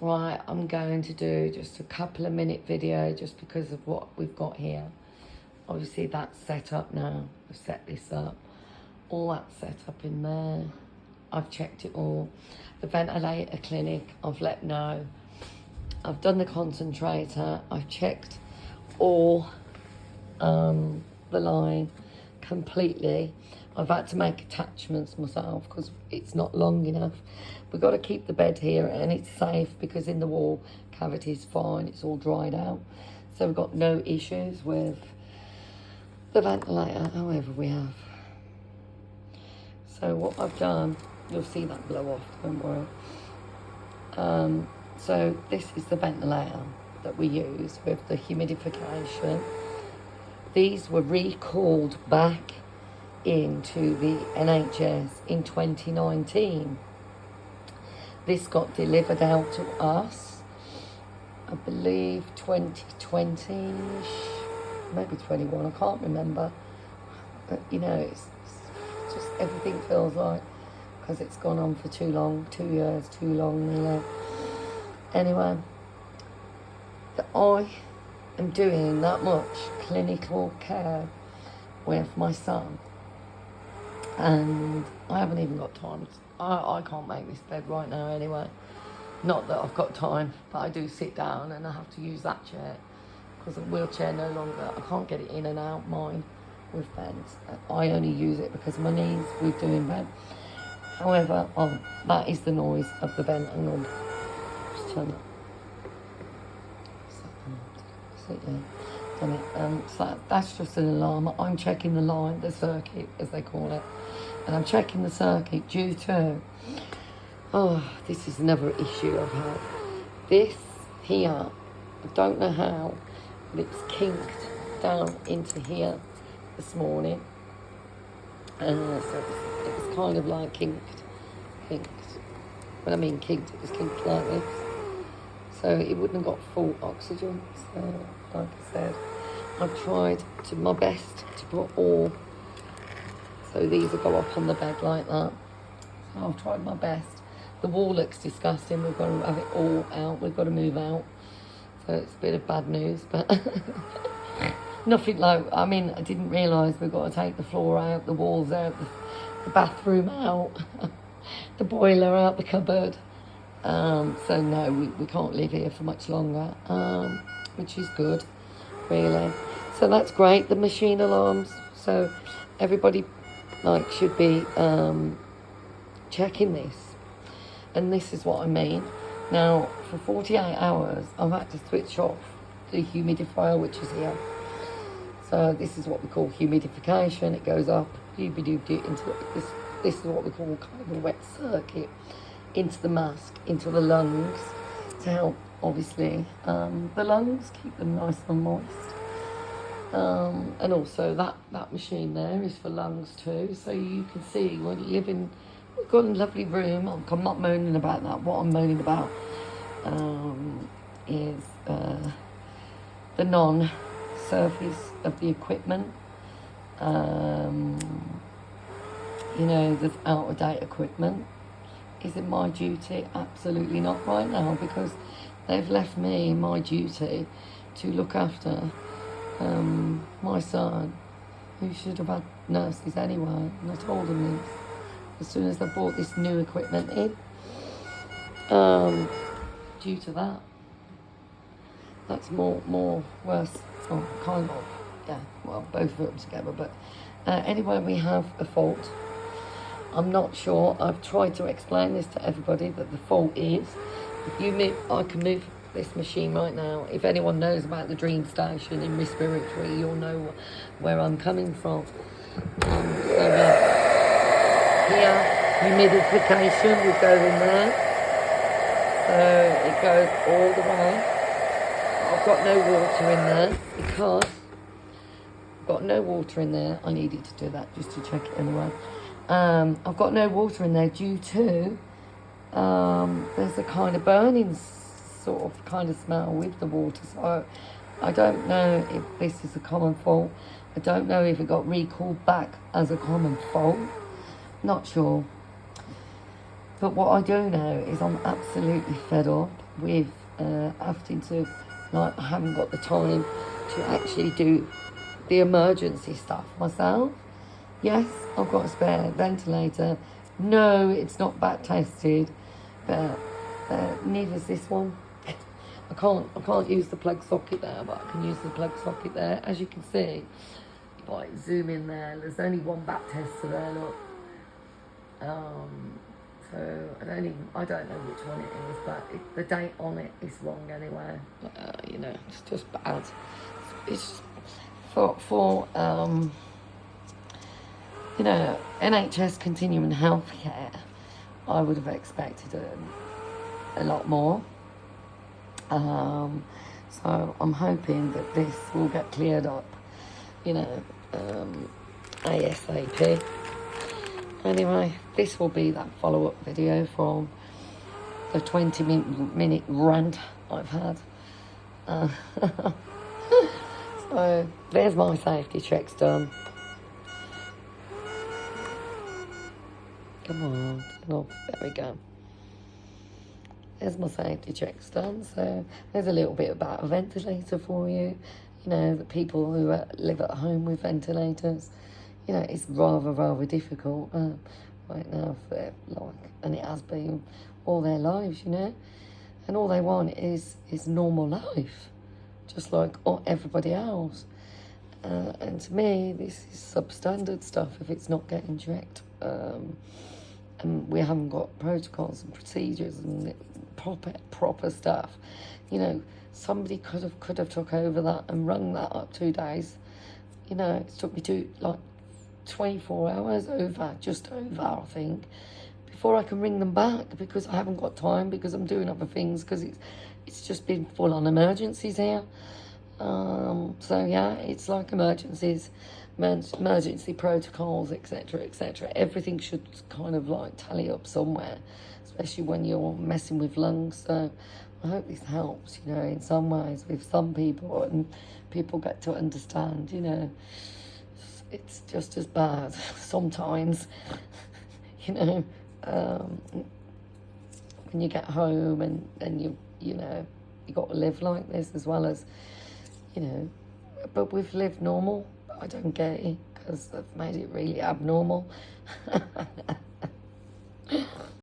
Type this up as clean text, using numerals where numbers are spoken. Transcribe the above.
Right, I'm going to do just a couple of minute video just because of what we've got here. Obviously that's set up now. I've set this up. All that's set up in there. I've checked it all. The ventilator clinic, I've let know. I've done the concentrator. I've checked all the line completely. I've had to make attachments myself because it's not long enough. We've got to keep the bed here and it's safe because in the wall cavity is fine. It's all dried out. So we've got no issues with the ventilator, however we have. So what I've done, you'll see that blow off, don't worry. So this is the ventilator that we use with the humidification. These were recalled back into the NHS in 2019. This got delivered out to us, I believe 2020-ish, maybe 21, I can't remember. But you know, it's just everything feels like, because it's gone on for too long, 2 years, too long, you know. Anyway, that I am doing that much clinical care with my son, and I haven't even got time. I can't make this bed right now anyway. Not that I've got time, but I do sit down and I have to use that chair because the wheelchair no longer, I can't get it in and out mine with beds. I only use it because of my knees with doing bed. However, that is the noise of the vent. Hang on, just turn it. So that's just an alarm. I'm checking the line, the circuit as they call it, and I'm checking the circuit due to, this is another issue I've had. This here, I don't know how, but it was kinked down into here this morning. So it was kind of like kinked. When I mean kinked, it was kinked like this. So it wouldn't have got full oxygen. So, like I said, I've tried to my best to put all, so these will go up on the bed like that. So I've tried my best. The wall looks disgusting. We've got to have it all out. We've got to move out. So it's a bit of bad news, but nothing like, I mean, I didn't realise we've got to take the floor out, the walls out, the bathroom out, the boiler out, the cupboard. So no, we can't live here for much longer, which is good, really. So that's great, the machine alarms. So everybody should be checking this. And this is what I mean. Now, for 48 hours, I've had to switch off the humidifier, which is here. So this is what we call humidification. It goes up, into this. This is what we call kind of a wet circuit into the mask, into the lungs, to help, obviously, the lungs, keep them nice and moist. And also that machine there is for lungs too. So you can see when you live in, we've got a lovely room. I'm not moaning about that. What I'm moaning about is the non-surface of the equipment. You know, the out-of-date equipment. Is it my duty? Absolutely not right now, because they've left me my duty to look after my son, who should have had nurses anyway. And I told them this as soon as I brought this new equipment in. Due to that, that's more worse. Oh, kind of, yeah. Well, both of them together. But anyway, we have a fault. I'm not sure. I've tried to explain this to everybody that the fault is, if you move, I can move this machine right now. If anyone knows about the Dream Station in respiratory, you'll know where I'm coming from. Here, humidification will go in there. So it goes all the way. I've got no water in there because I've got no water in there. I needed to do that just to check it anyway. I've got no water in there due to there's a kind of burning sort of kind of smell with the water. So I don't know if this is a common fault. I don't know if it got recalled back as a common fault. Not sure. But what I do know is I'm absolutely fed up with having to, like, I haven't got the time to actually do the emergency stuff myself. Yes, I've got a spare ventilator. No, it's not back tested, but neither's this one. I can't use the plug socket there, but I can use the plug socket there. As you can see, if I zoom in there, there's only one back tester there, look. So I don't know which one it is, but the date on it is wrong anyway. You know, it's just bad. It's just for you know, NHS continuing healthcare, I would have expected a lot more. So I'm hoping that this will get cleared up, you know, ASAP. Anyway, this will be that follow-up video from the 20-minute rant I've had. So there's my safety checks done. Come on, there we go. There's my safety checks done. So there's a little bit about a ventilator for you. You know, the people who live at home with ventilators, you know, it's rather difficult right now for and it has been all their lives, you know, and all they want is normal life, just like everybody else. And to me, this is substandard stuff if it's not getting checked. And we haven't got protocols and procedures and proper stuff. You know, somebody could have took over that and rung that up 2 days. You know, it took me 24 hours just over, I think, before I can ring them back, because I haven't got time, because I'm doing other things, because it's just been full on emergencies here. So yeah, it's like emergencies, emergency protocols, etc. Everything should kind of like tally up somewhere, especially when you're messing with lungs. So I hope this helps, you know, in some ways with some people, and people get to understand, you know, it's just as bad sometimes, you know, when you get home and you know, you got to live like this as well as, you know, but we've lived normal. I don't get it, because they've made it really abnormal.